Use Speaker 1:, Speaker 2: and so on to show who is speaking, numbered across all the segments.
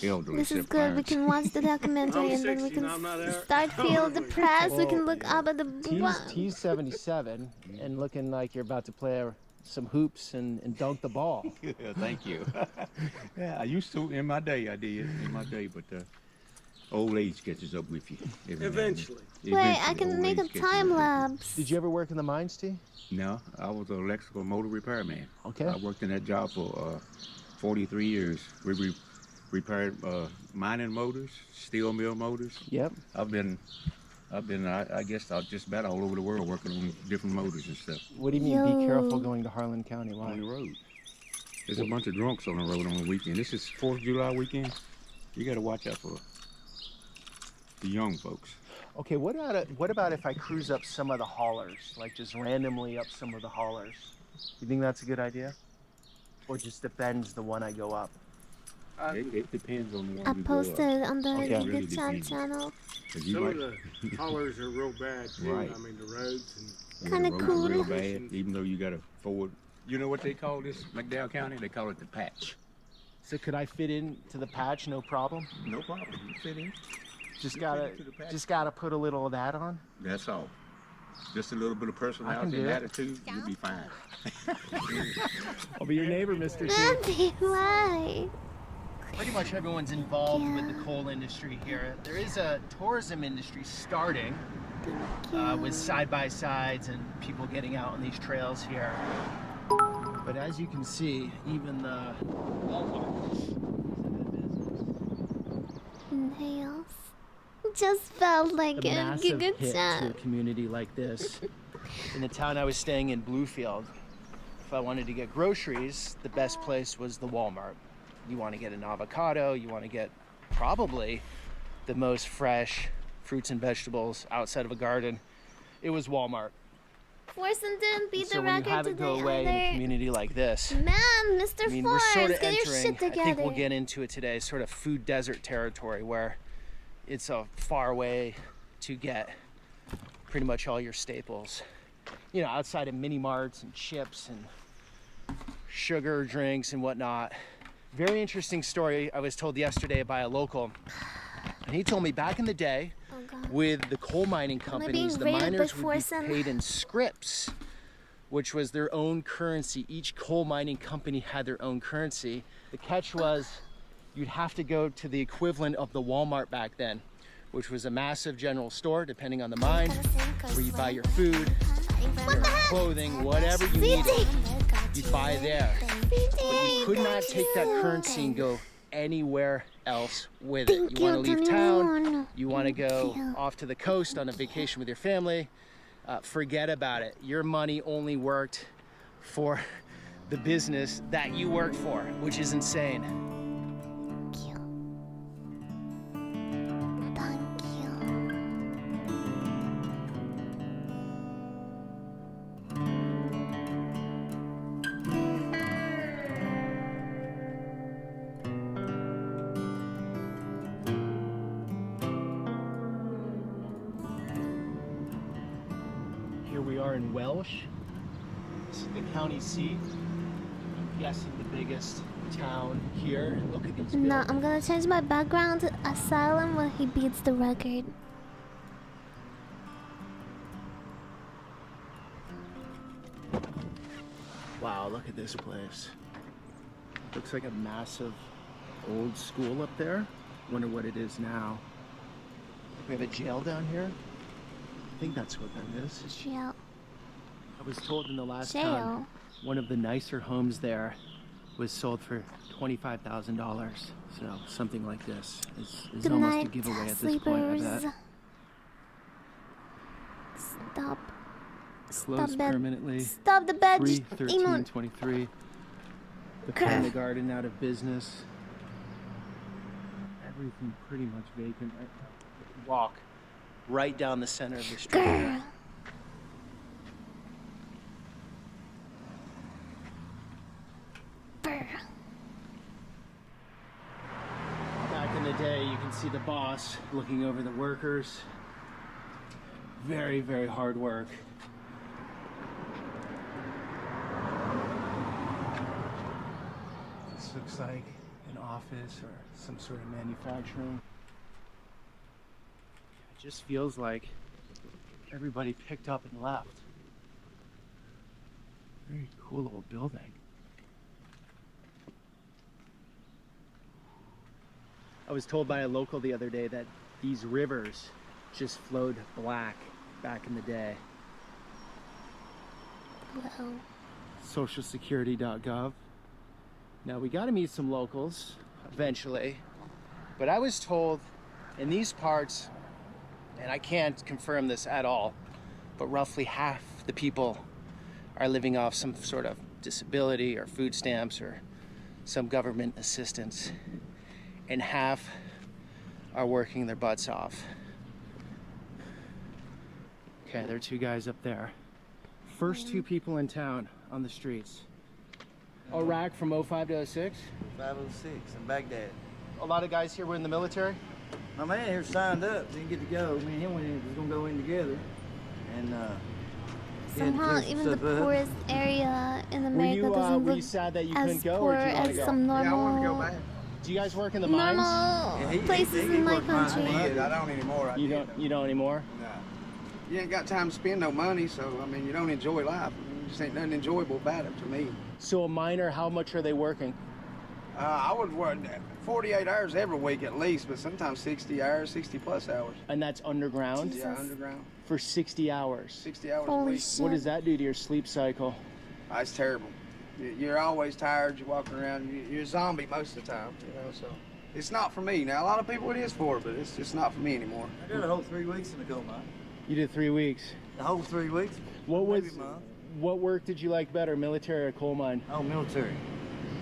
Speaker 1: elderly.
Speaker 2: This is
Speaker 1: except
Speaker 2: good. We
Speaker 1: Clarence.
Speaker 2: can watch the documentary and then we can start feel depressed. We can look up at the.
Speaker 3: T's 77 and looking like you're about to play some hoops and dunk the ball.
Speaker 1: Yeah, thank you. Yeah, I used to in my day. I did in my day, but old age catches up with you.
Speaker 4: Eventually.
Speaker 2: Wait, I can make a time lapse.
Speaker 3: Did you ever work in the mines, T?
Speaker 1: No, I was an electrical motor repairman.
Speaker 3: Okay.
Speaker 1: I worked in that job for 43 years. We repaired mining motors, steel mill motors.
Speaker 3: Yep.
Speaker 1: I've been, I guess, just about all over the world working on different motors and stuff.
Speaker 3: What do you mean, be careful going to Harlan County? Why?
Speaker 1: On the road. There's a bunch of drunks on the road on the weekend. This is 4th of July weekend. You got to watch out for the young folks.
Speaker 3: Okay, what about if I cruise up some of the haulers, like just randomly up some of the haulers? You think that's a good idea? Or just depends the one I go up?
Speaker 1: It depends on the one
Speaker 2: I
Speaker 1: you go up.
Speaker 2: posted on the
Speaker 1: Okay.
Speaker 2: Good
Speaker 1: Really
Speaker 2: Chan
Speaker 1: depends.
Speaker 2: channel.
Speaker 4: Some of the haulers are real bad too.
Speaker 1: Right.
Speaker 4: I mean, the roads and
Speaker 2: Kinda
Speaker 1: the roads
Speaker 2: cool.
Speaker 1: are real bad, even though you got a Ford. You know what they call this, McDowell County? They call it the patch.
Speaker 3: So could I fit into the patch, no problem?
Speaker 1: No problem. You fit in.
Speaker 3: Just
Speaker 1: You
Speaker 3: gotta,
Speaker 1: fit into the patch.
Speaker 3: just gotta put a little of that on.
Speaker 1: That's all. Just a little bit of
Speaker 3: I can
Speaker 1: personality
Speaker 3: do
Speaker 1: and
Speaker 3: it.
Speaker 1: attitude, you'll be fine.
Speaker 3: I'll be your neighbor, Mr. T.
Speaker 2: Daddy, why?
Speaker 3: Pretty much everyone's involved with the coal industry here. There is a tourism industry starting with side-by-sides and people getting out on these trails here. But as you can see, even the Walmart.
Speaker 2: Nails. Just felt like
Speaker 3: The
Speaker 2: a
Speaker 3: massive
Speaker 2: good
Speaker 3: hit to a
Speaker 2: chat.
Speaker 3: community like this. In the town I was staying in, Bluefield, if I wanted to get groceries, the best place was the Walmart. You want to get an avocado, you want to get probably the most fresh fruits and vegetables outside of a garden. It was Walmart.
Speaker 2: Forsen didn't beat
Speaker 3: So
Speaker 2: the
Speaker 3: when you
Speaker 2: record
Speaker 3: have it
Speaker 2: today
Speaker 3: go away in a
Speaker 2: either.
Speaker 3: community like this,
Speaker 2: Man, Mr.
Speaker 3: I mean,
Speaker 2: Forrest,
Speaker 3: we're sort of
Speaker 2: get your
Speaker 3: entering,
Speaker 2: shit together.
Speaker 3: I think we'll get into it today, sort of food desert territory where it's a far way to get pretty much all your staples. You know, outside of mini marts and chips and sugar drinks and whatnot. Very interesting story I was told yesterday by a local. And he told me back in the day,
Speaker 2: Oh, God.
Speaker 3: with the coal mining companies, the
Speaker 2: being raided
Speaker 3: miners
Speaker 2: by
Speaker 3: would be
Speaker 2: Forsen.
Speaker 3: paid in scrips, which was their own currency. Each coal mining company had their own currency. The catch was you'd have to go to the equivalent of the Walmart back then, which was a massive general store, depending on the mine, where you buy your food, your clothing, whatever you needed, you buy there. But you could not take that currency and go anywhere else with it. You want to leave town, you want to go off to the coast on a vacation with your family, forget about it. Your money only worked for the business that you worked for, which is insane.
Speaker 2: Thank you. Thank you.
Speaker 3: Here we are in Welsh. This is the county seat. I'm guessing the biggest town here. Look at these
Speaker 2: No,
Speaker 3: buildings.
Speaker 2: I'm gonna change my background to Asylum when he beats the record.
Speaker 3: Wow, look at this place. Looks like a massive old school up there. Wonder what it is now. We have a jail down here. I think that's what that is.
Speaker 2: Jail.
Speaker 3: I was told in the last
Speaker 2: Jail.
Speaker 3: town, one of the nicer homes there was sold for $25,000. So something like this is
Speaker 2: Good
Speaker 3: almost a
Speaker 2: night,
Speaker 3: giveaway at this point, I
Speaker 2: sleepers.
Speaker 3: bet.
Speaker 2: Stop.
Speaker 3: Closed
Speaker 2: Stop bed.
Speaker 3: permanently.
Speaker 2: Stop the bed.
Speaker 3: 3/13/23. The Panda Garden out of business. Everything pretty much vacant. Walk right down the center of the street.
Speaker 2: Girl. Brr.
Speaker 3: Back in the day, you can see the boss looking over the workers. Very, very hard work. This looks like an office or some sort of manufacturing. It just feels like everybody picked up and left. Very cool little building. I was told by a local the other day that these rivers just flowed black back in the day.
Speaker 2: Wow.
Speaker 3: Socialsecurity.gov. Now we got to meet some locals eventually, but I was told in these parts, and I can't confirm this at all, but roughly half the people are living off some sort of disability or food stamps or some government assistance, and half are working their butts off. Okay, there are two guys up there. First two people in town on the streets. Iraq from 05 to 06?
Speaker 5: 506 in Baghdad.
Speaker 3: A lot of guys here were in the military?
Speaker 5: My man here signed up, didn't get to go. Me and him was gonna go in together. And
Speaker 2: Somehow, even the poorest area in America doesn't
Speaker 3: were you
Speaker 2: look
Speaker 3: sad that you
Speaker 2: as
Speaker 3: couldn't go,
Speaker 2: poor
Speaker 3: or do you want to
Speaker 2: as
Speaker 3: go?
Speaker 2: some
Speaker 6: Yeah, I want to go
Speaker 2: normal,
Speaker 6: back.
Speaker 3: Do you guys work in the mines?
Speaker 2: normal places in my
Speaker 6: I
Speaker 2: country.
Speaker 6: did. I don't anymore. I
Speaker 3: You
Speaker 6: did.
Speaker 3: don't. You don't anymore.
Speaker 6: No. You ain't got time to spend no money, so I mean, you don't enjoy life. Just ain't nothing enjoyable about it to me.
Speaker 3: So a miner, how much are they working?
Speaker 6: I would work 48 hours every week at least, but sometimes 60 hours, 60 plus hours.
Speaker 3: And that's underground
Speaker 6: Yeah, underground.
Speaker 3: for 60 hours.
Speaker 6: 60 hours a
Speaker 2: Holy
Speaker 6: week.
Speaker 2: shit.
Speaker 3: What does that do to your sleep cycle?
Speaker 6: It's terrible. You're always tired. You're walking around. You're a zombie most of the time. You know, so it's not for me. Now a lot of people it is for, but it's just not for me anymore.
Speaker 5: I did a whole 3 weeks in the coal mine.
Speaker 3: You did 3 weeks.
Speaker 5: The whole 3 weeks.
Speaker 3: What was?
Speaker 5: Maybe a month.
Speaker 3: What work did you like better, military or coal mine?
Speaker 5: Oh, military,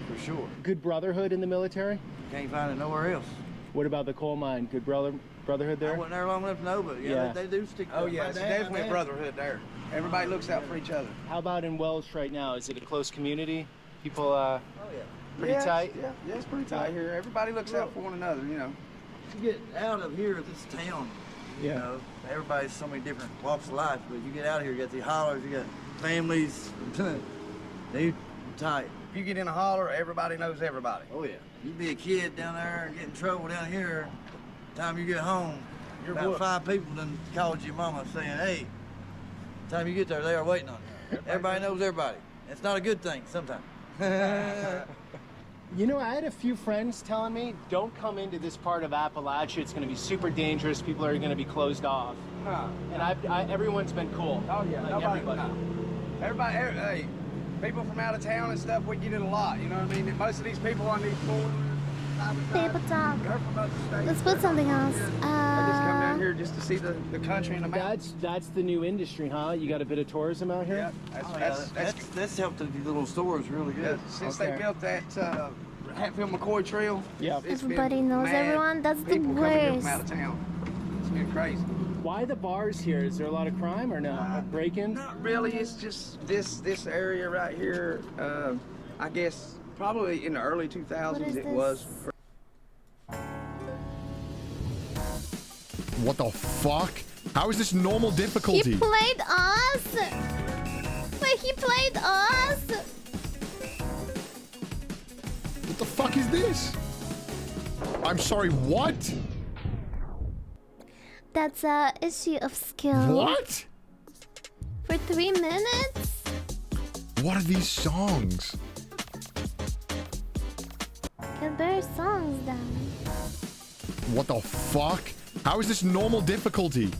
Speaker 5: for sure.
Speaker 3: Good brotherhood in the military?
Speaker 5: Can't find it nowhere else.
Speaker 3: What about the coal mine? Good brotherhood
Speaker 5: I
Speaker 3: there?
Speaker 5: wasn't there long enough to know, but yeah,
Speaker 3: Yeah.
Speaker 5: They do stick.
Speaker 6: Oh
Speaker 5: to
Speaker 6: yeah,
Speaker 5: my
Speaker 6: it's
Speaker 5: dad-
Speaker 6: definitely
Speaker 5: my
Speaker 6: a
Speaker 5: dad-
Speaker 6: brotherhood there. Everybody looks out for each other.
Speaker 3: How about in Welsh right now? Is it a close community? People
Speaker 5: Oh yeah.
Speaker 3: pretty
Speaker 6: Yeah,
Speaker 3: tight?
Speaker 6: Yeah, it's pretty tight here. Everybody looks out for one another, you know.
Speaker 5: You get out of here, this town. You
Speaker 3: Yeah.
Speaker 5: know, everybody's so many different walks of life, but you get out of here, you got the hollers, you got families. They tight.
Speaker 6: If you get in a holler, everybody knows everybody.
Speaker 5: Oh yeah. You be a kid down there and get in trouble down here. Time you get home,
Speaker 6: You're
Speaker 5: about
Speaker 6: whooped.
Speaker 5: 5 people done called your mama saying, "Hey." Time you get there, they are waiting on you. Everybody knows everybody. It's not a good thing sometimes.
Speaker 3: You know, I had a few friends telling me, don't come into this part of Appalachia. It's going to be super dangerous. People are going to be closed off.
Speaker 6: Huh.
Speaker 3: And everyone's been cool.
Speaker 6: Oh yeah,
Speaker 3: Like
Speaker 6: nobody.
Speaker 3: everybody.
Speaker 6: No. Everybody, hey, people from out of town and stuff, we get it a lot. You know what I mean? Most of these people on these four-wheelers,
Speaker 2: People talk.
Speaker 6: they're from other states.
Speaker 2: Let's put something else.
Speaker 6: They just come down here just to see the country and the mountains.
Speaker 3: That's the new industry, huh? You got a bit of tourism out here?
Speaker 6: Yeah,
Speaker 5: That's helped the little stores really good.
Speaker 6: since
Speaker 3: Okay.
Speaker 6: they built that Hatfield McCoy Trail.
Speaker 3: Yeah.
Speaker 6: it's been
Speaker 2: Everybody knows
Speaker 6: mad
Speaker 2: everyone. That's the
Speaker 6: people coming here
Speaker 2: worst.
Speaker 6: from out of town. It's been crazy.
Speaker 3: Why the bars here? Is there a lot of crime or no? Break-ins?
Speaker 6: Not really. It's just this area right here. I guess probably in the early 2000s
Speaker 2: What is
Speaker 6: it
Speaker 2: this?
Speaker 6: was.
Speaker 7: What the fuck? How is this normal
Speaker 2: He
Speaker 7: difficulty?
Speaker 2: played us. Wait, he played us.
Speaker 7: What the fuck is this? I'm sorry, what?
Speaker 2: That's a issue of skill.
Speaker 7: What?
Speaker 2: For 3 minutes?
Speaker 7: What are these songs?
Speaker 2: Get better songs then.
Speaker 7: What the fuck? How is this normal difficulty?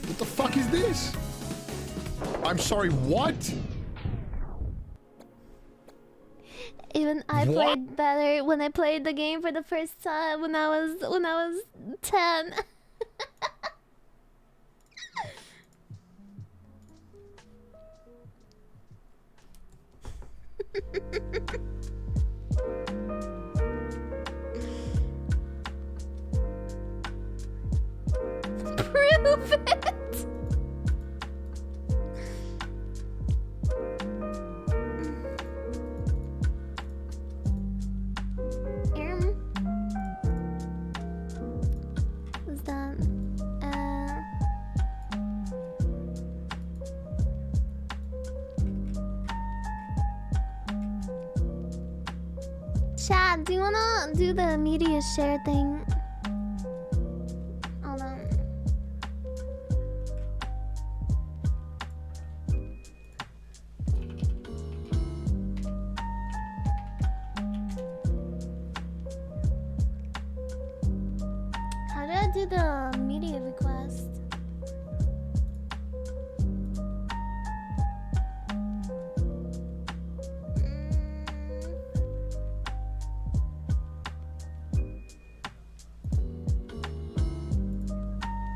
Speaker 7: What the fuck is this? I'm sorry, what?
Speaker 2: Even I
Speaker 7: What?
Speaker 2: played better when I played the game for the first time when I was 10. Prove it. What's that? Chat, do you wanna do the media share thing? Hold on. How do I do the media request?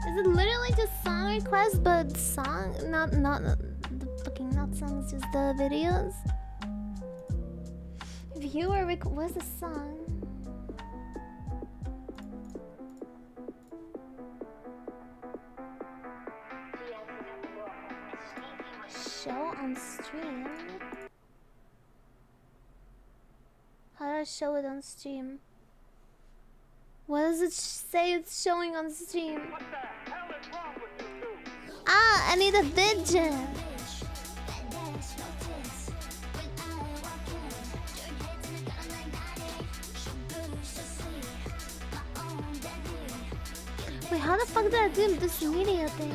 Speaker 2: Is it literally just song request, but song, not the fucking not songs, just the videos? Viewer what's the song? Show on stream. How do I show it on stream? What does it say it's showing on stream? Ah, I need a digit. Wait, how the fuck did I do this media thing?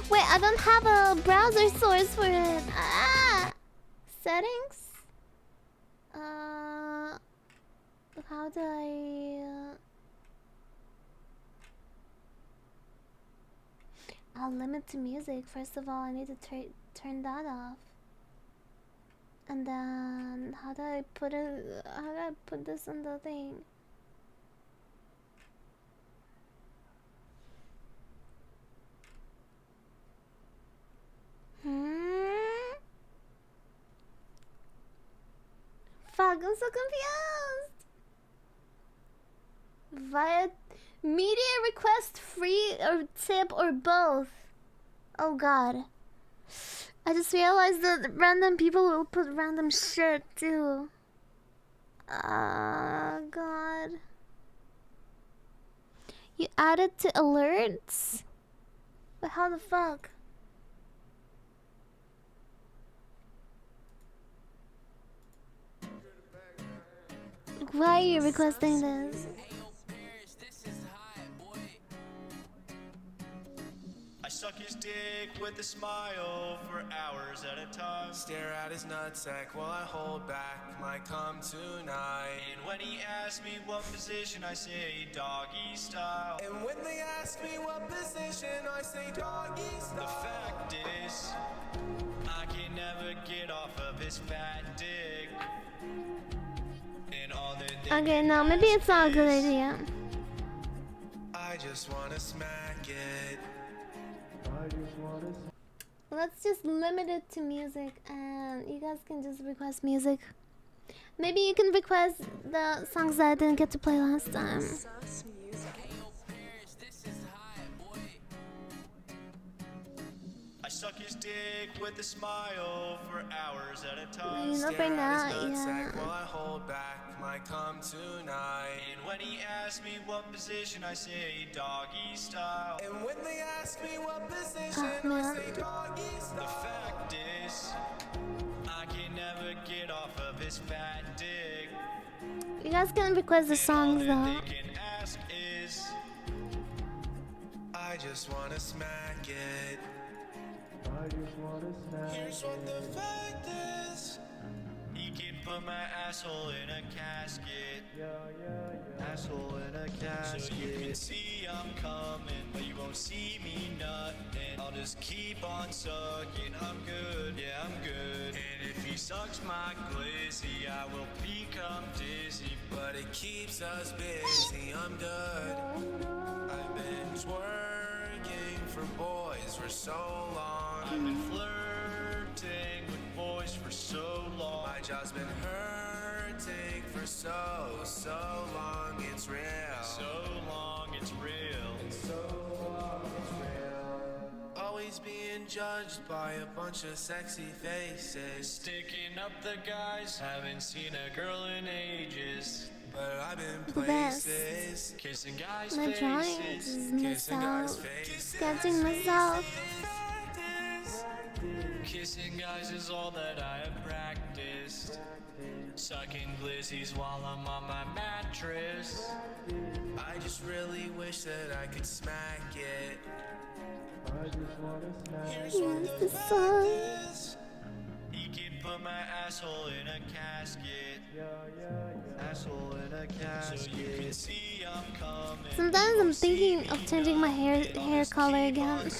Speaker 2: Wait, I don't have a browser source for it. Ah! Settings? How do I... I'll limit to music. First of all, I need to turn that off. And then, how do I put it... How do I put this on the thing? Fuck, I'm so confused. Via media request, free or tip or both. Oh god. I just realized that random people will put random shit too. God. You added to alerts? But how the fuck? Why are you requesting this?
Speaker 8: I suck his dick with a smile for hours at a time. Stare at his nutsack while I hold back my cum tonight. And when he asks me what position, I say doggy style. And when they ask me what position, I say doggy style. The fact is, I can never get off of his fat dick. And all that
Speaker 2: Okay, no, maybe it's not a good idea.
Speaker 8: I just wanna smack it.
Speaker 2: Let's just limit it to music, and you guys can just request music. Maybe you can request the songs that I didn't get to play last time.
Speaker 8: I suck his dick with a smile for hours at a time.
Speaker 2: You know, for now, yeah.
Speaker 8: While I hold back my cum tonight. And when he asks me what position, I say doggy style. And when they ask me what position, I say doggy style. The fact is, I can never get off of his fat dick.
Speaker 2: You guys can request the songs though.
Speaker 8: They can ask is, I just wanna smack it. Here's what the fact is. He can put my asshole in a casket. Asshole in a casket. So you can see I'm coming, but you won't see me nutting. I'll just keep on sucking. I'm good, yeah, I'm good. And if he sucks my glizzy, I will become dizzy. But it keeps us busy. I'm good. I've been twerking for boys for so long. I've been flirting with boys for so long. My jaw's been hurting for so long. It's real. So long, it's real. And so long, it's real. Always being judged by a bunch of sexy faces. Sticking up the guys, haven't seen a girl in ages. But I've been places, kissing guys'
Speaker 2: My drawing
Speaker 8: faces,
Speaker 2: is myself, sketching myself.
Speaker 8: Kissing guys is all that I have practiced. Sucking glizzies while I'm on my mattress. I just really wish that I could smack it. Here's what
Speaker 2: the song.
Speaker 8: is. He can put my asshole in a casket. Asshole in a casket. So you can see I'm coming.
Speaker 2: Sometimes I'm thinking of changing my hair color again.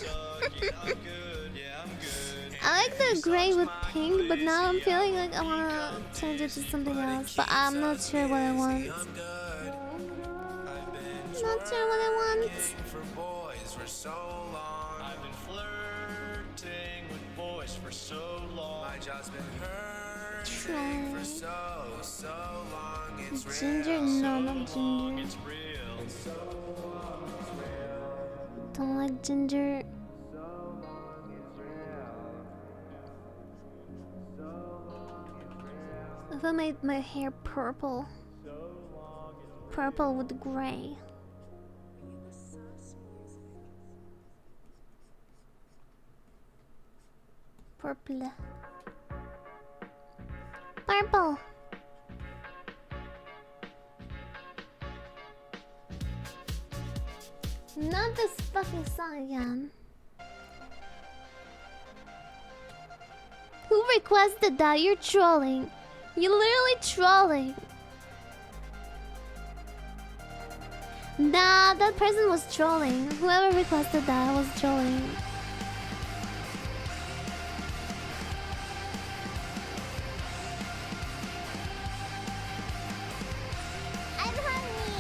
Speaker 2: I like the gray with pink, but now I'm feeling like I wanna change it to something else. But I'm not sure what I want. Not sure what I want.
Speaker 8: For boys for so long. I've been flirting with boys for so long. I just been hurting for so long. It's
Speaker 2: Ginger? No, not ginger.
Speaker 8: It's real.
Speaker 2: Don't like ginger. If I made my hair purple. Purple with gray. Purple. Purple. Not this fucking song again. Who requested that? You're trolling. You're literally trolling. Nah, that person was trolling. Whoever requested that was trolling. I'm hungry.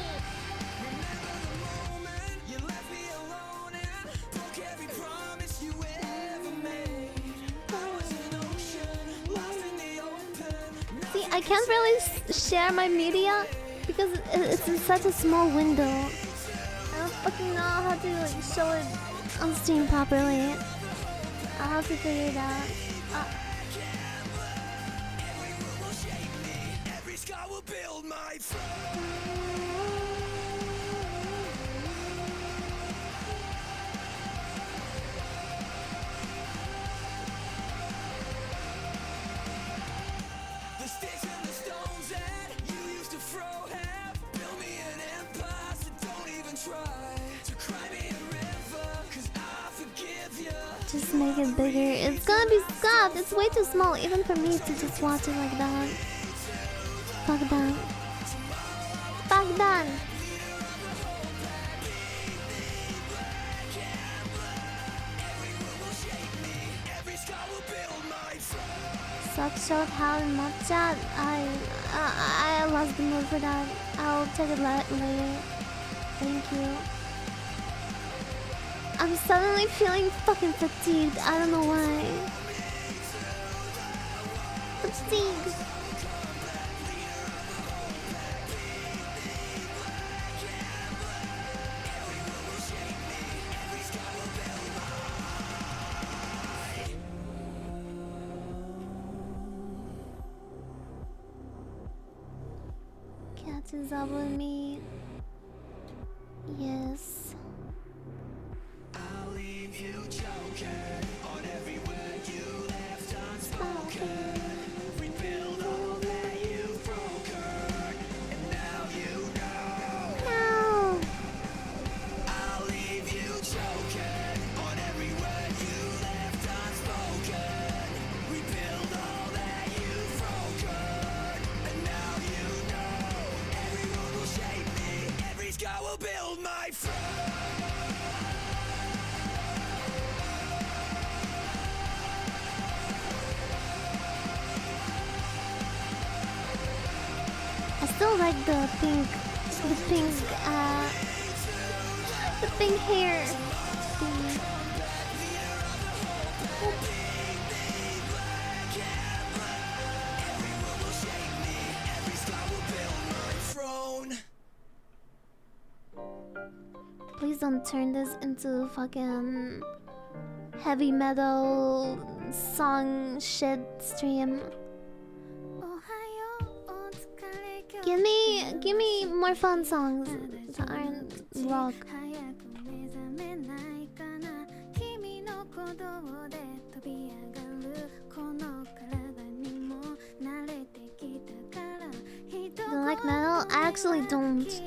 Speaker 2: See, I can't really share my media because it's in such a small window. I don't fucking know how to like show it on Steam properly. I'll have to figure it out.
Speaker 8: The sticks and the stones that you used to throw have built me an empire, so don't even try to cry me a river, 'cause I forgive you.
Speaker 2: Just make it bigger. It's gonna be scuffed. It's way too small, even for me to just watch it like that. Fuck that. Fuck that. Suck short how in matcha. I lost the mood for that. I'll take it later. Thank you. I'm suddenly feeling fucking fatigued. I don't know why. Fatigue. Catches up with me. Yes.
Speaker 8: I'll leave you choking on every word you left unspoken. Rebuild all that you've broken, and now you know.
Speaker 2: No.
Speaker 8: I'll leave you choking on every word you left unspoken. Rebuild all that you've broken, and now you know. Everyone will shape me, every scar will build my throne.
Speaker 2: I still like the pink hair. Thing. Please don't turn this into fucking heavy metal song shit stream. Give me more fun songs that aren't rock. actually don't.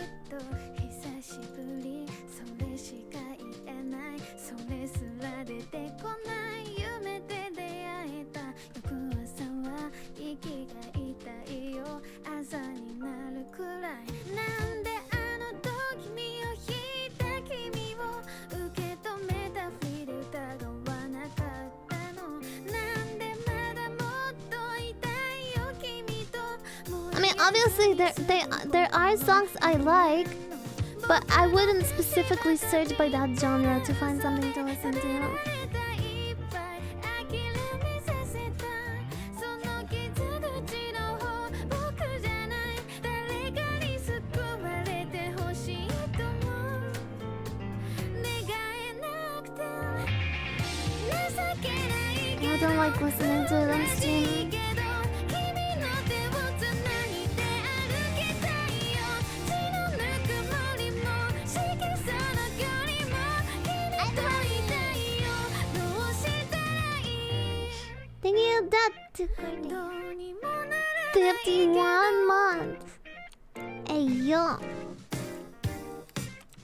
Speaker 2: I mean, obviously there are songs I like, but I wouldn't specifically search by that genre to find something to listen to. I don't like listening to it on stream. Thank you, that 51 months. Hey yo.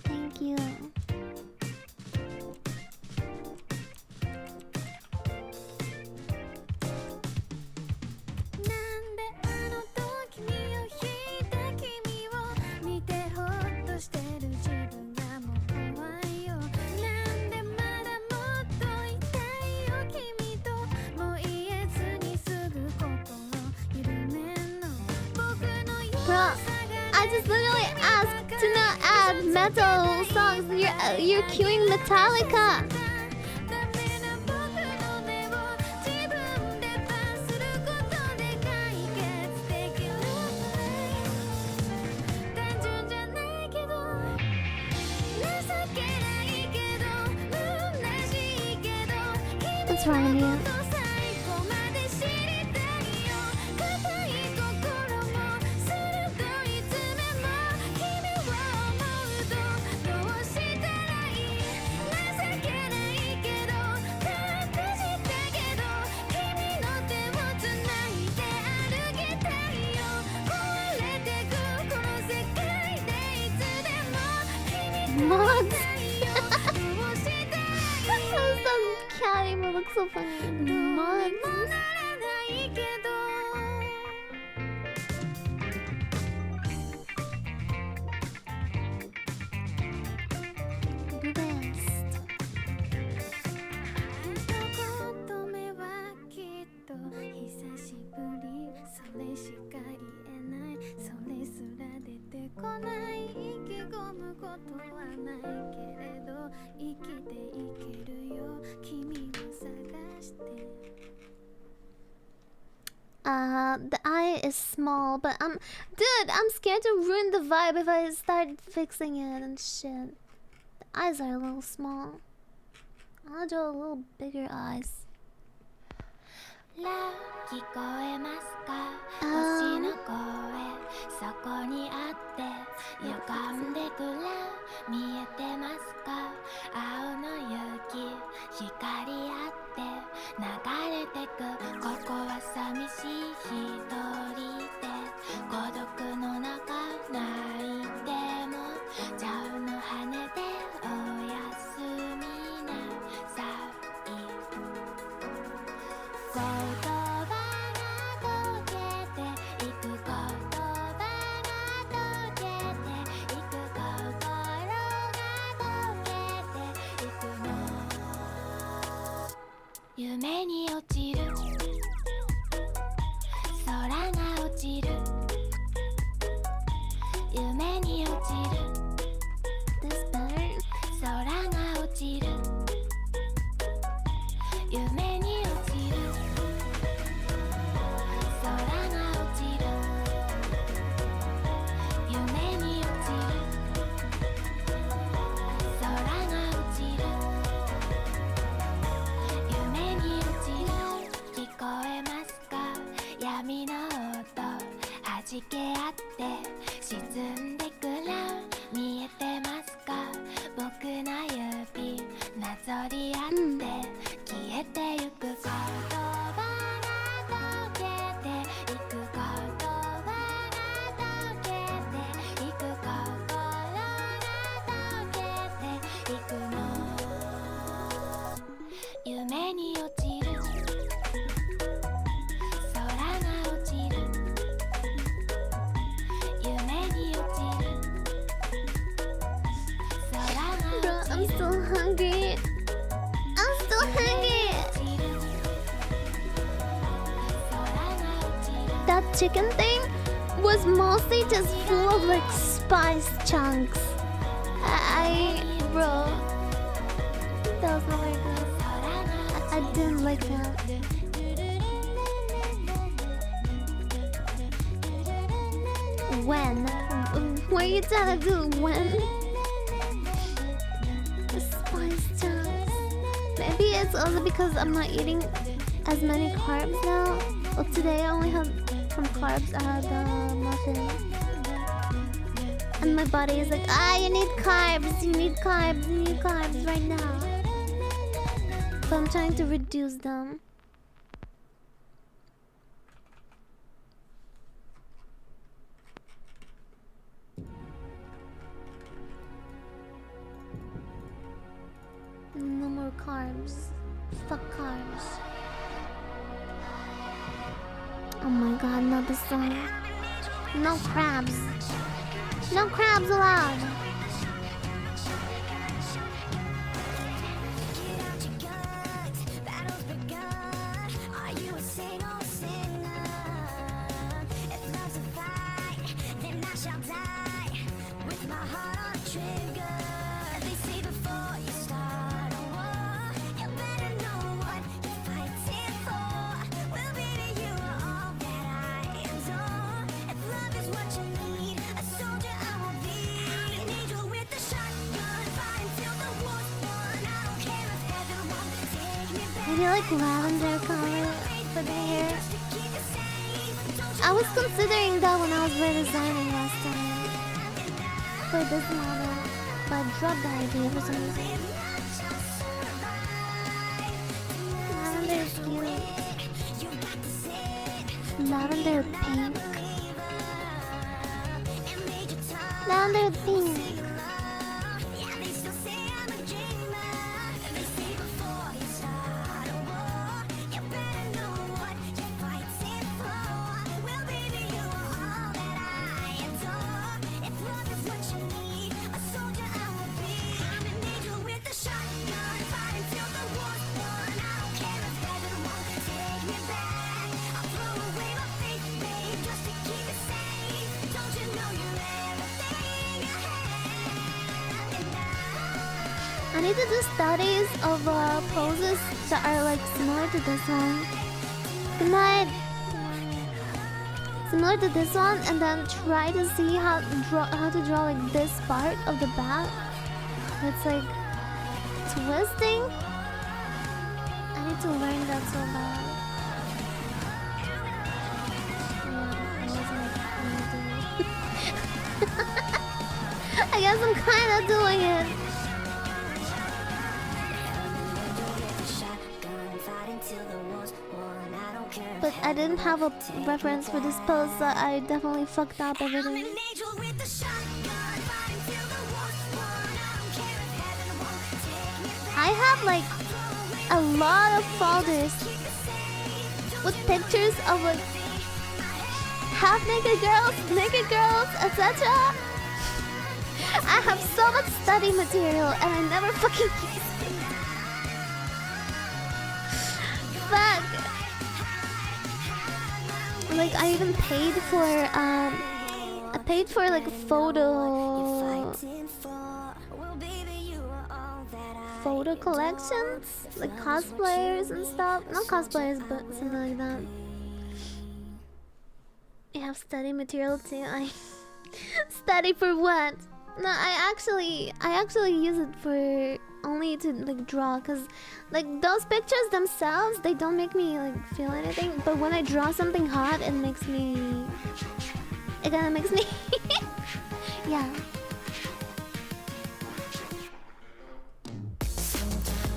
Speaker 2: Thank you. Bro, I just literally asked to not add metal songs. You're queuing Metallica. What's wrong with you? Mods. That cat even looks so funny. Mods. The eye is small, but I'm scared to ruin the vibe if I start fixing it and shit. The eyes are a little small. I'll draw a little bigger eyes. This better? chicken thing was mostly just full of like spice chunks. Bro, that was not very good. I didn't like that. When? What are you trying to do? When? The spice chunks. Maybe it's also because I'm not eating as many carbs now. Well, today I only had some carbs. I had muffin. And my body is like, you need carbs, you need carbs, you need carbs right now. But I'm trying to reduce them. No more carbs. Fuck carbs. Oh my god, not this song. No crabs. No crabs allowed. I feel like lavender color for the hair. I was considering that when I was redesigning last time for this model, but I dropped the idea for some reason. Lavender is cute. Lavender pink. Lavender pink. I need to do studies of poses that are like similar to this one. Good night. Similar to this one, and then try to see how to draw like this part of the back. It's like twisting. I need to learn that so bad. I guess I'm kind of doing it. But I didn't have a reference for this pose, so I definitely fucked up everything. I have like a lot of folders with pictures of like half naked girls, etc. I have so much study material and I never fucking use it. Fuck. Like I even paid for like a photo collections, like cosplayers and stuff. Not cosplayers, but something like that. You have study material too. I study for what? No, I actually use it for only to like draw, cause like those pictures themselves, they don't make me like feel anything. But when I draw something hot, it kind of makes me yeah.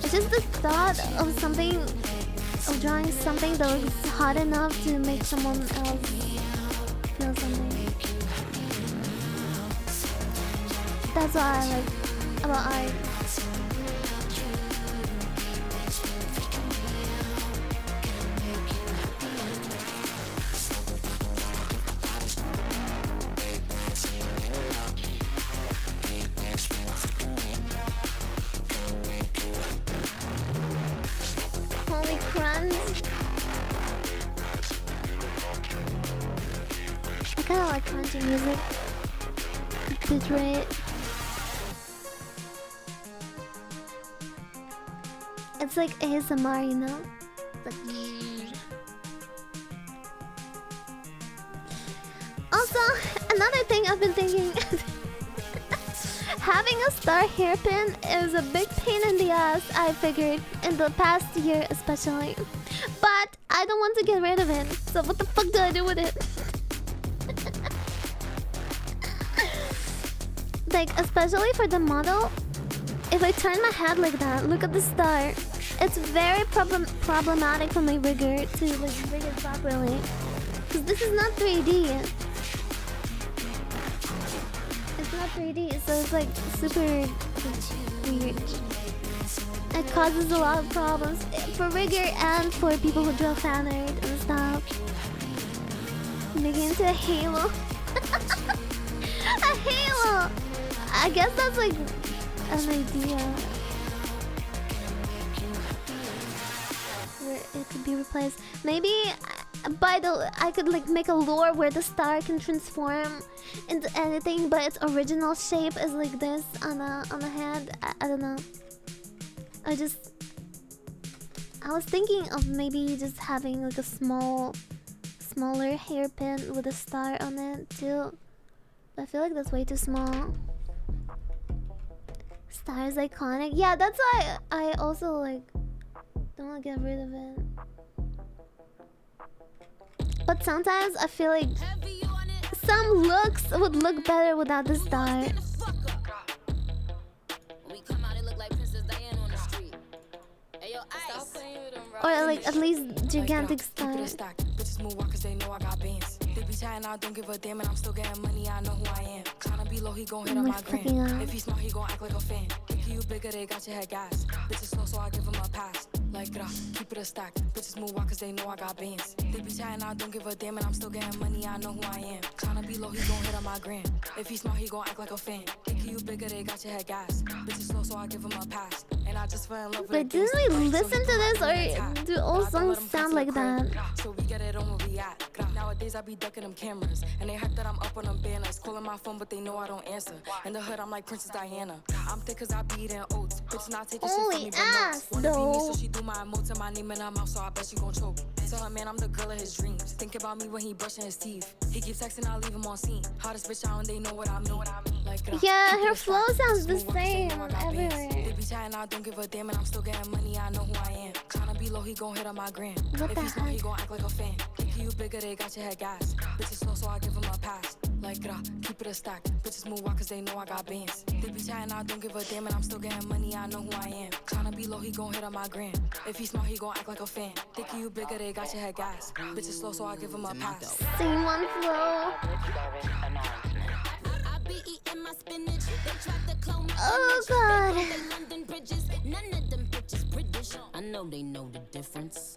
Speaker 2: It's just the thought of drawing something that looks hot enough to make someone else feel something. That's what I like about art. Holy crunch. kind of like country music. Bitrate. It's like ASMR, you know? Like... Also, another thing I've been thinking. Having a star hairpin is a big pain in the ass, I figured, in the past year especially. But I don't want to get rid of it, so what the fuck do I do with it? Like, especially for the model, if I turn my head like that, look at the star. It's very problematic for my rigger to like rig it properly. Because this is not 3D. It's not 3D, so it's like super weird. It causes a lot of problems for rigger and for people who draw fan art and stuff. Making into a halo. A halo! I guess that's like an idea. Where it could be replaced. Maybe I could like make a lore where the star can transform into anything, but its original shape is like this on a head. I don't know. I was thinking of maybe just having like a smaller hairpin with a star on it too. But I feel like that's way too small. Star is iconic. Yeah, that's why I also like don't want to get rid of it. But sometimes I feel like some looks would look better without the star. Or like at least gigantic star.
Speaker 9: They be chatting, I don't give a damn, and I'm still getting money, I know who I am. Tryna be low, he gon' hit on my gram. If he smart, he gon' act like a fan. Think you bigger, they got your head gas. Bitches slow, so I give him a pass. Like, keep it a stack. Bitches move walk, cause they know I got bands. They be chatting, I don't give a damn, and I'm still getting money, I know who I am. Tryna be low, he gon' hit on my gram. If he smart, he gon' act like a fan. Think you bigger, they got your head gas. Bitches slow, so I give him a pass. And I just fell in love with
Speaker 2: But didn't we listen to this, or do all songs sound like that?
Speaker 9: So we get it on where we at. Nowadays I be ducking them cameras, and they hype that I'm up on them banners. Calling my phone, but they know I don't answer. In the hood, I'm like Princess Diana. I'm thick cause I be eating oats. Bitch not taking shit from me, but notes. Wanna be me, so she do my emotes and my name in her mouth, so I bet she gon' choke. Tell her man I'm the girl of his dreams. Think about me when he brushing his teeth. He keeps texting, I leave him on scene. Hottest bitch out and they know what I mean. Like,
Speaker 2: yeah, her flow sounds the same everywhere.
Speaker 9: They be chatting, I don't give a damn, and I'm still getting money, I know who I am. Tryna be low, he gon' hit on my gram. If he's smart, he gon' act like a fan. Think you bigger, they got your head gas. Bitches slow, so I give him a pass. Like, keep it a stack. Bitches move walk, cause they know I got bands. They be chatting, I don't give a damn, and I'm still getting money, I know who I am. Tryna be low, he gon' hit on my gram. If he's smart, he gon' act like a fan. Think you bigger, they got your head gas. Bitches slow, so I give him a pass.
Speaker 2: Same one flow. Oh god.
Speaker 10: None of them bitches British. I know they know the difference.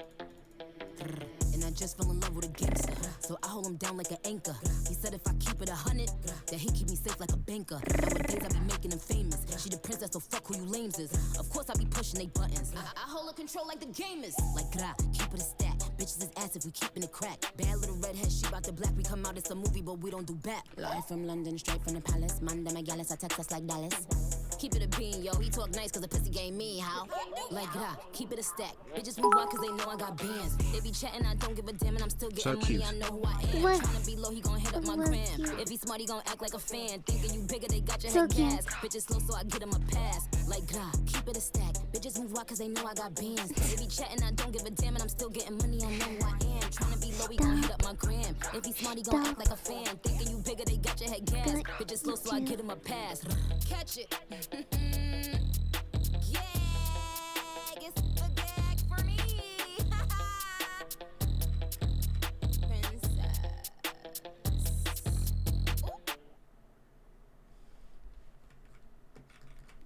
Speaker 10: And I just fell in love with a gangster, so I hold him down like an anchor. He said if I keep it 100, that he keep me safe like a banker. Nowadays I be making him famous. She the princess, so fuck who you lames is. Of course I be pushing they buttons. I hold her control like the gamers. Like keep it a stack. Bitches is ass if we keepin' it crack. Bad little redhead, she bout the black. We come out, it's a movie, but we don't do back. Live from London, straight from the palace. Manda my gallus, I text us like Dallas. Keep it a bean, yo. He talk nice cause the pussy game me, how? Like keep it a stack. Bitches move out cause they know I got bands. They be chatting, I don't give a damn, and I'm still getting money, I know who I am. Tryna be low, he gon' hit up my gram. If he smart, he gon' act like a fan. Thinking you bigger, they got your head gas. Bitches slow, so I get him a pass. Like keep it a stack. Bitches move out cause they know I got bands. They be chatting, I don't give a damn, and I'm still getting money, I know who I am. Tryna be low, he gon' hit up my gram. If he smart, he gon' act like a fan. Thinking you bigger, they got your head gas. Bitches slow, so I get him a pass. Catch it. Yeah, it's the gag for me. Princess.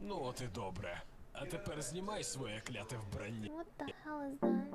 Speaker 11: Ну от і добре. А тепер знімай своє кляте вбрання.
Speaker 2: What the hell is that?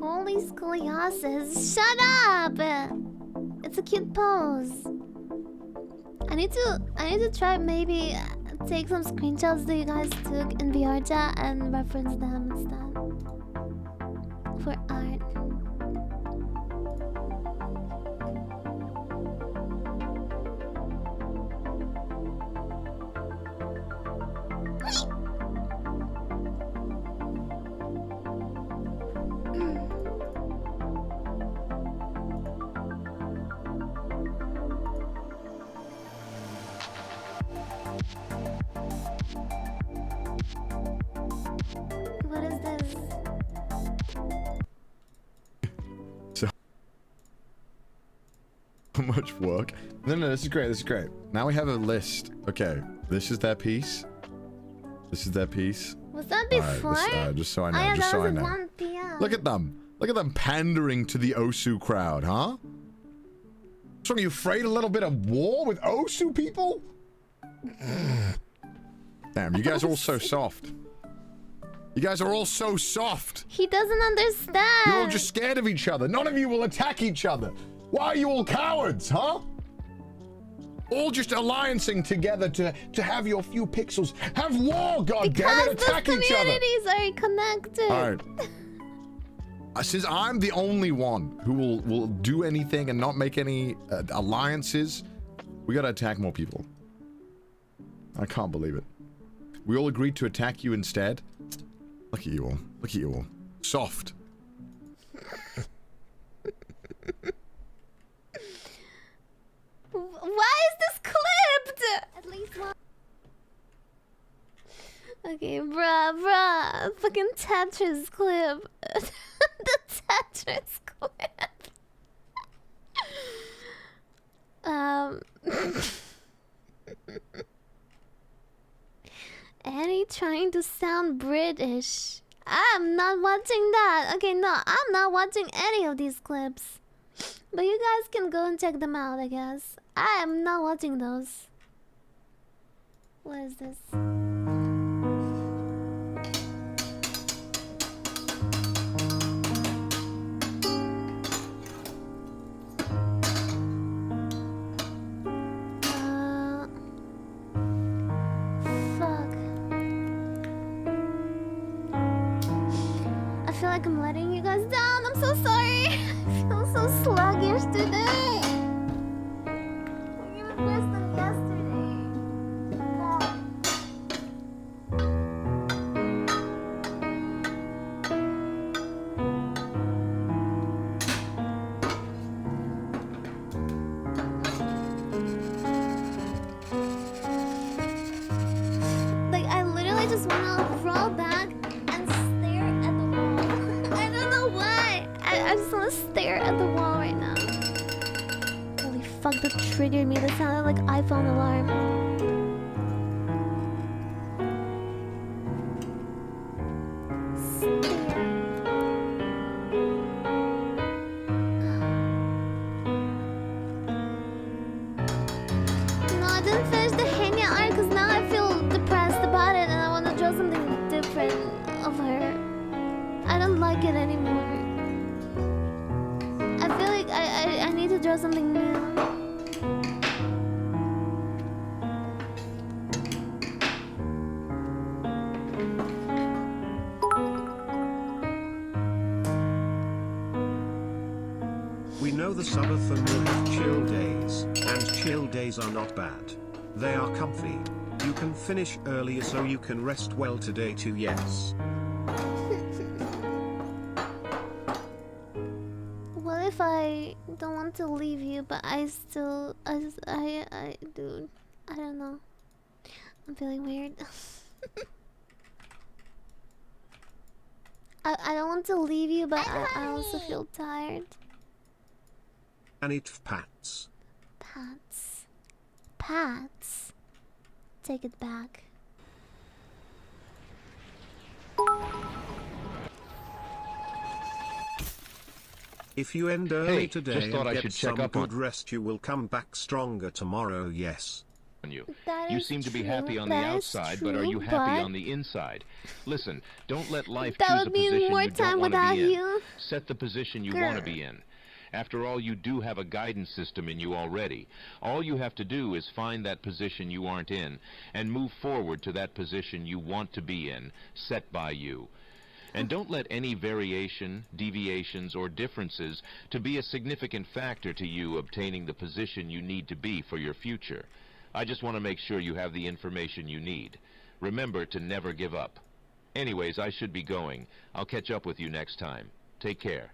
Speaker 2: Holy scoliosis! Shut up! It's a cute pose. I need to try maybe take some screenshots that you guys took in VR chat and reference them instead for art. What is this?
Speaker 7: So much work. No, this is great. This is great. Now we have a list. Okay, this is that piece. This is that piece.
Speaker 2: Was that
Speaker 7: Alright,
Speaker 2: before?
Speaker 7: just so I know.
Speaker 2: Oh, yeah,
Speaker 7: just
Speaker 2: that
Speaker 7: so
Speaker 2: was
Speaker 7: I
Speaker 2: at
Speaker 7: know.
Speaker 2: 1 p.m.
Speaker 7: Look at them. Look at them pandering to the Osu crowd, huh? So are you afraid a little bit of war with Osu people? Damn, you guys are all so soft. You guys are all so soft.
Speaker 2: He doesn't understand.
Speaker 7: You're all just scared of each other. None of you will attack each other. Why are you all cowards, huh? All just alliancing together to have your few pixels. Have war, goddammit, attack each other.
Speaker 2: Communities are connected.
Speaker 7: All right. Since I'm the only one who will do anything and not make any alliances, we gotta attack more people. I can't believe it. We all agreed to attack you instead. Look at you all. Look at you all. Soft.
Speaker 2: Why is this clipped? At least one. Okay, bruh. Fucking Tetris clip. The Tetris clip. Annie trying to sound British. I'm not watching that. Okay, no, I'm not watching any of these clips. But you guys can go and check them out, I guess. I am not watching those. What is this? Fuck. I feel like I'm letting you guys down. I'm so sorry. I feel so sluggish today. I'm even worse than yesterday. God. Like, I literally just wanna roll back and stare at the wall. I don't know why. I just wanna stare at the wall right now. Holy fuck, that triggered me. That sounded like iPhone alarm. No, I didn't finish the Henya art because now I feel depressed about it and I want to draw something different of her. I don't like it anymore. I feel like I need to draw something new.
Speaker 12: We know the subathon will have chill days, and chill days are not bad. They are comfy. You can finish earlier so you can rest well today too, yes.
Speaker 2: What if I don't want to leave you, but I still, dude, I don't know. I'm feeling weird. I don't want to leave you, but I also feel tired.
Speaker 12: And it pats.
Speaker 2: Pats. Pats. Take it back.
Speaker 12: If you end early
Speaker 13: Hey,
Speaker 12: today
Speaker 13: just thought
Speaker 12: and
Speaker 13: I
Speaker 12: get
Speaker 13: should check
Speaker 12: some
Speaker 13: up on
Speaker 12: good rest, you will come back stronger tomorrow, yes.
Speaker 13: You.
Speaker 2: That
Speaker 13: You
Speaker 2: is
Speaker 13: seem to be
Speaker 2: true.
Speaker 13: happy on the
Speaker 2: That is
Speaker 13: outside, but are
Speaker 2: true,
Speaker 13: you happy
Speaker 2: but
Speaker 13: on the inside? Listen, don't let life
Speaker 2: that
Speaker 13: choose a
Speaker 2: would mean
Speaker 13: position
Speaker 2: more
Speaker 13: you
Speaker 2: time
Speaker 13: don't want to
Speaker 2: without
Speaker 13: be in.
Speaker 2: you.
Speaker 13: Set the position you want to be in. After all, you do have a guidance system in you already. All you have to do is find that position you aren't in and move forward to that position you want to be in, set by you. And don't let any variation, deviations, or differences to be a significant factor to you obtaining the position you need to be for your future. I just want to make sure you have the information you need. Remember to never give up. Anyways, I should be going. I'll catch up with you next time. Take care.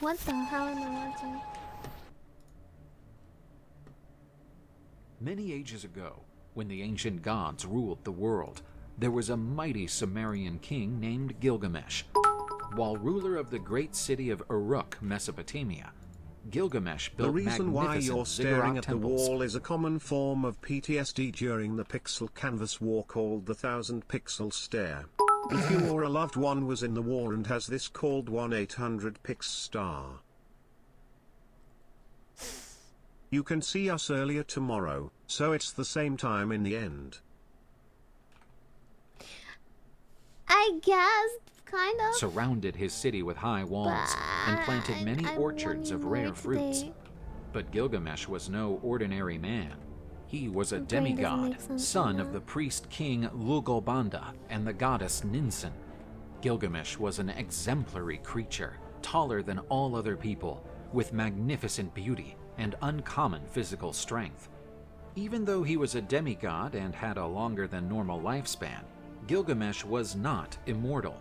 Speaker 2: What the hell am I watching?
Speaker 14: Many ages ago, when the ancient gods ruled the world, there was a mighty Sumerian king named Gilgamesh. While ruler of the great city of Uruk, Mesopotamia, Gilgamesh
Speaker 12: The
Speaker 14: built
Speaker 12: reason why
Speaker 14: magnificent
Speaker 12: you're staring
Speaker 14: ziggurat
Speaker 12: at the
Speaker 14: temples.
Speaker 12: wall is a common form of PTSD during the pixel canvas war called the 1000-pixel stare. If you or a loved one was in the war and has this, called 1-800-PIX-STAR. You can see us earlier tomorrow, so it's the same time in the end.
Speaker 2: I guess, kind of.
Speaker 14: Surrounded his city with high walls and planted many orchards of rare fruits. But Gilgamesh was no ordinary man. He was a demigod, son of the priest king Lugalbanda and the goddess Ninsun. Gilgamesh was an exemplary creature, taller than all other people, with magnificent beauty and uncommon physical strength. Even though he was a demigod and had a longer than normal lifespan, Gilgamesh was not immortal.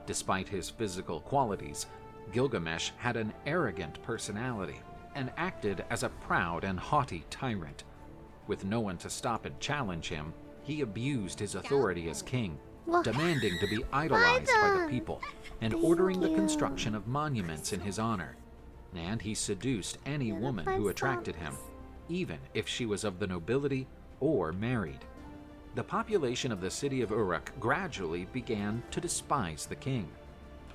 Speaker 14: Despite his physical qualities, Gilgamesh had an arrogant personality and acted as a proud and haughty tyrant. With no one to stop and challenge him, he abused his authority as king, demanding to be idolized by the people and ordering the construction of monuments in his honor. And he seduced any woman who attracted him, even if she was of the nobility or married. The population of the city of Uruk gradually began to despise the king.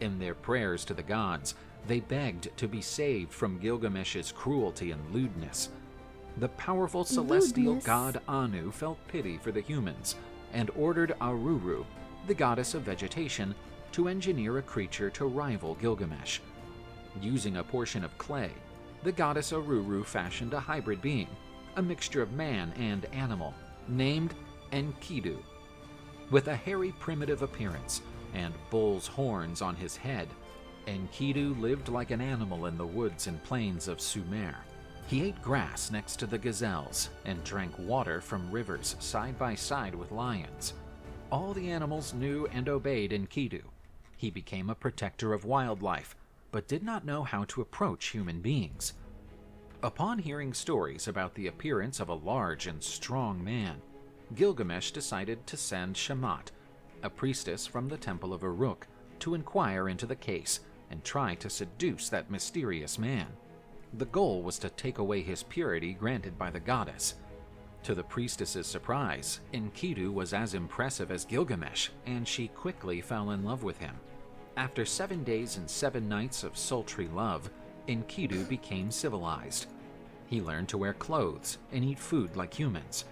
Speaker 14: In their prayers to the gods, they begged to be saved from Gilgamesh's cruelty and lewdness. The powerful celestial god Anu felt pity for the humans and ordered Aruru, the goddess of vegetation, to engineer a creature to rival Gilgamesh. Using a portion of clay, the goddess Aruru fashioned a hybrid being, a mixture of man and animal, named Enkidu. With a hairy primitive appearance and bull's horns on his head, Enkidu lived like an animal in the woods and plains of Sumer. He ate grass next to the gazelles and drank water from rivers side by side with lions. All the animals knew and obeyed Enkidu. He became a protector of wildlife, but did not know how to approach human beings. Upon hearing stories about the appearance of a large and strong man, Gilgamesh decided to send Shamat, a priestess from the temple of Uruk, to inquire into the case and try to seduce that mysterious man. The goal was to take away his purity granted by the goddess. To the priestess's surprise, Enkidu was as impressive as Gilgamesh, and she quickly fell in love with him. After 7 days and 7 nights of sultry love, Enkidu became civilized. He learned to wear clothes and eat food like humans.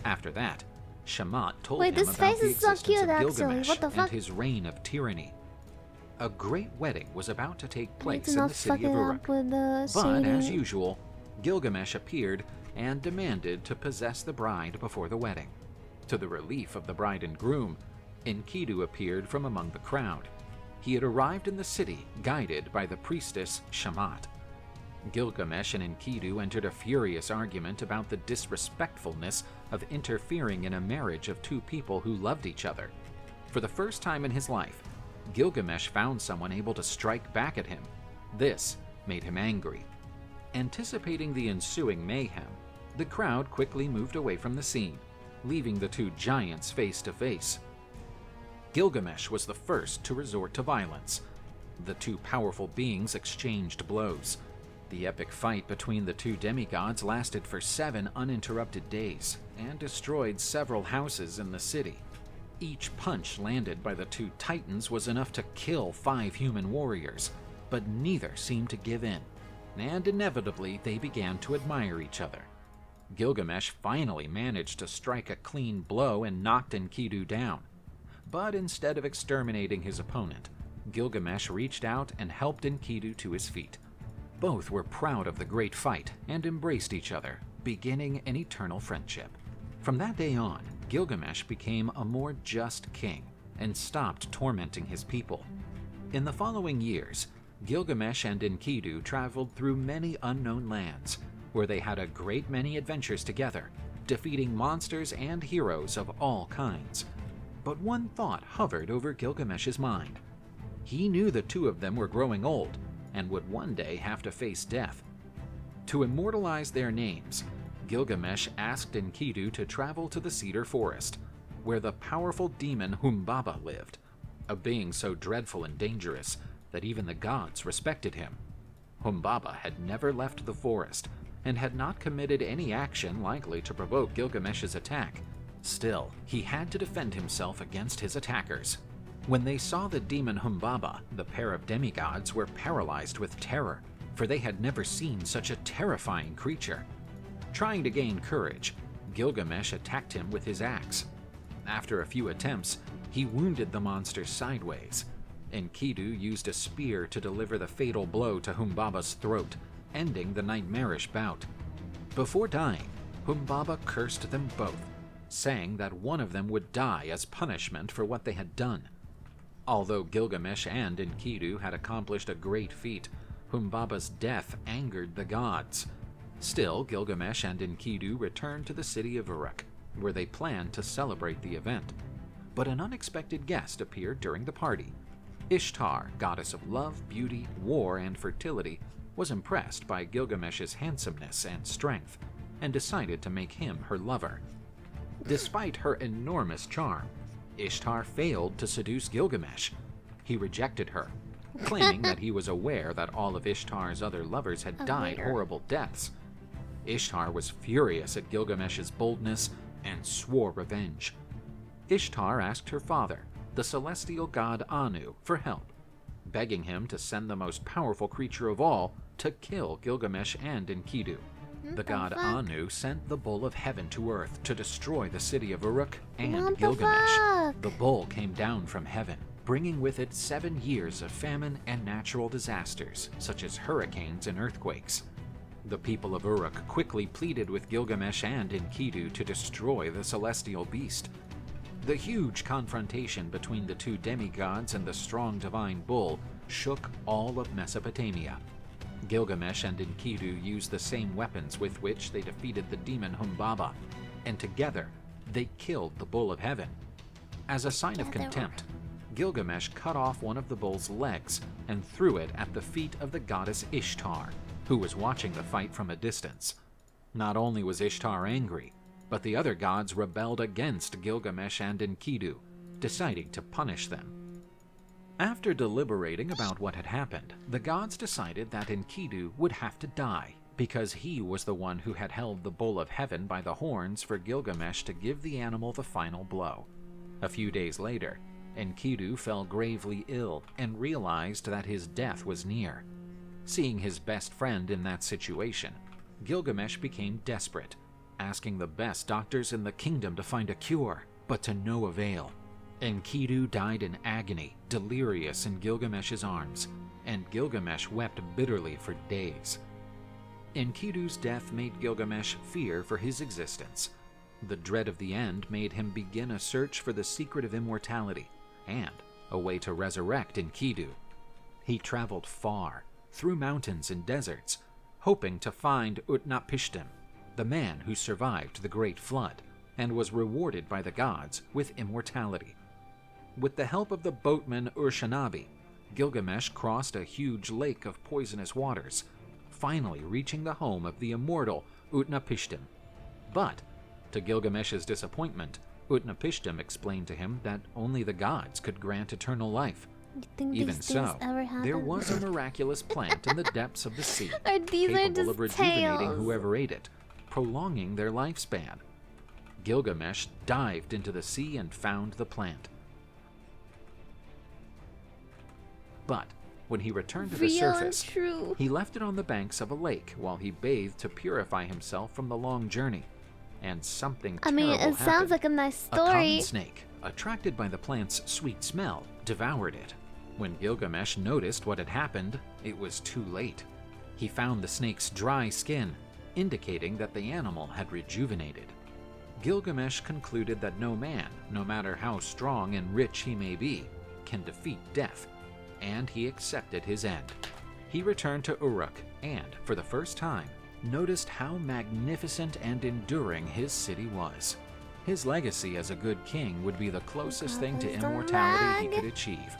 Speaker 14: After that, Shamat told him about the existence of Gilgamesh and his reign of tyranny. A great wedding was about to take place in the city of Uruk, but as usual, Gilgamesh appeared and demanded to possess the bride before the wedding. To the relief of the bride and groom, Enkidu appeared from among the crowd. He had arrived in the city, guided by the priestess Shamat. Gilgamesh and Enkidu entered a furious argument about the disrespectfulness of interfering in a marriage of two people who loved each other. For the first time in his life, Gilgamesh found someone able to strike back at him. This made him angry. Anticipating the ensuing mayhem, the crowd quickly moved away from the scene, leaving the two giants face to face. Gilgamesh was the first to resort to violence. The two powerful beings exchanged blows. The epic fight between the two demigods lasted for 7 uninterrupted days and destroyed several houses in the city. Each punch landed by the two titans was enough to kill 5 human warriors, but neither seemed to give in, and inevitably they began to admire each other. Gilgamesh finally managed to strike a clean blow and knocked Enkidu down. But instead of exterminating his opponent, Gilgamesh reached out and helped Enkidu to his feet. Both were proud of the great fight and embraced each other, beginning an eternal friendship. From that day on, Gilgamesh became a more just king and stopped tormenting his people. In the following years, Gilgamesh and Enkidu traveled through many unknown lands, where they had a great many adventures together, defeating monsters and heroes of all kinds. But one thought hovered over Gilgamesh's mind. He knew the two of them were growing old and would one day have to face death. To immortalize their names, Gilgamesh asked Enkidu to travel to the cedar forest, where the powerful demon Humbaba lived, a being so dreadful and dangerous that even the gods respected him. Humbaba had never left the forest and had not committed any action likely to provoke Gilgamesh's attack. Still, he had to defend himself against his attackers. When they saw the demon Humbaba, the pair of demigods were paralyzed with terror, for they had never seen such a terrifying creature. Trying to gain courage, Gilgamesh attacked him with his axe. After a few attempts, he wounded the monster sideways. Enkidu used a spear to deliver the fatal blow to Humbaba's throat, ending the nightmarish bout. Before dying, Humbaba cursed them both, saying that one of them would die as punishment for what they had done. Although Gilgamesh and Enkidu had accomplished a great feat, Humbaba's death angered the gods. Still, Gilgamesh and Enkidu returned to the city of Uruk, where they planned to celebrate the event. But an unexpected guest appeared during the party. Ishtar, goddess of love, beauty, war, and fertility, was impressed by Gilgamesh's handsomeness and strength, and decided to make him her lover. Despite her enormous charm, Ishtar failed to seduce Gilgamesh. He rejected her, claiming that he was aware that all of Ishtar's other lovers had died horrible deaths. Ishtar was furious at Gilgamesh's boldness and swore revenge. Ishtar asked her father, the celestial god Anu, for help, begging him to send the most powerful creature of all to kill Gilgamesh and Enkidu. The god Anu sent the bull of heaven to earth to destroy the city of Uruk and Gilgamesh. The bull came down from heaven, bringing with it 7 years of famine and natural disasters, such as hurricanes and earthquakes. The people of Uruk quickly pleaded with Gilgamesh and Enkidu to destroy the celestial beast. The huge confrontation between the two demigods and the strong divine bull shook all of Mesopotamia. Gilgamesh and Enkidu used the same weapons with which they defeated the demon Humbaba, and together they killed the bull of heaven. As a sign of contempt, Gilgamesh cut off one of the bull's legs and threw it at the feet of the goddess Ishtar, who was watching the fight from a distance. Not only was Ishtar angry, but the other gods rebelled against Gilgamesh and Enkidu, deciding to punish them. After deliberating about what had happened, the gods decided that Enkidu would have to die, because he was the one who had held the bull of heaven by the horns for Gilgamesh to give the animal the final blow. A few days later, Enkidu fell gravely ill and realized that his death was near. Seeing his best friend in that situation, Gilgamesh became desperate, asking the best doctors in the kingdom to find a cure, but to no avail. Enkidu died in agony, delirious in Gilgamesh's arms, and Gilgamesh wept bitterly for days. Enkidu's death made Gilgamesh fear for his existence. The dread of the end made him begin a search for the secret of immortality and a way to resurrect Enkidu. He traveled far, through mountains and deserts, hoping to find Utnapishtim, the man who survived the Great Flood and was rewarded by the gods with immortality. With the help of the boatman Urshanabi, Gilgamesh crossed a huge lake of poisonous waters, finally reaching the home of the immortal Utnapishtim. But, to Gilgamesh's disappointment, Utnapishtim explained to him that only the gods could grant eternal life.
Speaker 2: You think
Speaker 14: Even
Speaker 2: these things
Speaker 14: so,
Speaker 2: ever happen?
Speaker 14: there was a miraculous plant in the depths of the sea,
Speaker 2: Or these are
Speaker 14: capable
Speaker 2: just
Speaker 14: of rejuvenating
Speaker 2: tales.
Speaker 14: whoever ate it, prolonging their lifespan. Gilgamesh dived into the sea and found the plant. But when he returned to the
Speaker 2: Real and
Speaker 14: surface,
Speaker 2: true.
Speaker 14: he left it on the banks of a lake while he bathed to purify himself from the long journey. And something
Speaker 2: I mean,
Speaker 14: terrible
Speaker 2: it sounds
Speaker 14: happened.
Speaker 2: like a nice
Speaker 14: A common
Speaker 2: story.
Speaker 14: snake, attracted by the plant's sweet smell, devoured it. When Gilgamesh noticed what had happened, it was too late. He found the snake's dry skin, indicating that the animal had rejuvenated. Gilgamesh concluded that no man, no matter how strong and rich he may be, can defeat death, and he accepted his end. He returned to Uruk and, for the first time, noticed how magnificent and enduring his city was. His legacy as a good king would be the closest thing to immortality he could achieve.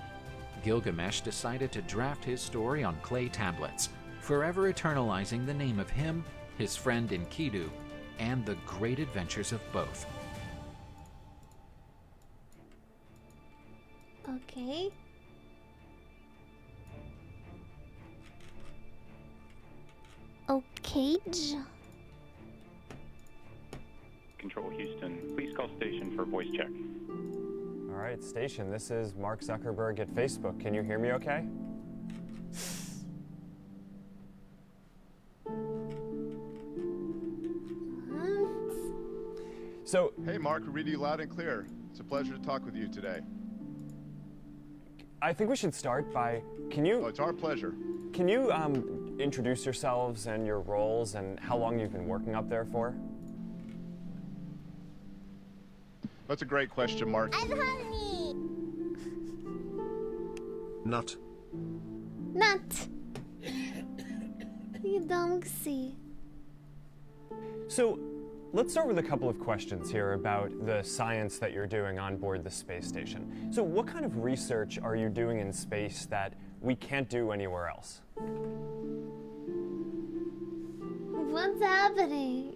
Speaker 14: Gilgamesh decided to draft his story on clay tablets, forever eternalizing the name of him, his friend Enkidu, and the great adventures of both.
Speaker 2: Okay. Okay.
Speaker 15: Control Houston, please call station for voice check.
Speaker 16: All right, station, this is Mark Zuckerberg at Facebook. Can you hear me okay? So,
Speaker 17: hey Mark, we read you loud and clear. It's a pleasure to talk with you today.
Speaker 16: I think we should start by, can you...
Speaker 17: Oh, it's our pleasure.
Speaker 16: Can you introduce yourselves and your roles and how long you've been working up there for?
Speaker 17: That's a great question, Mark.
Speaker 2: I'm Honey.
Speaker 12: Nut.
Speaker 2: Nut. You don't see.
Speaker 16: So, let's start with a couple of questions here about the science that you're doing on board the space station. So what kind of research are you doing in space that we can't do anywhere else?
Speaker 2: What's happening?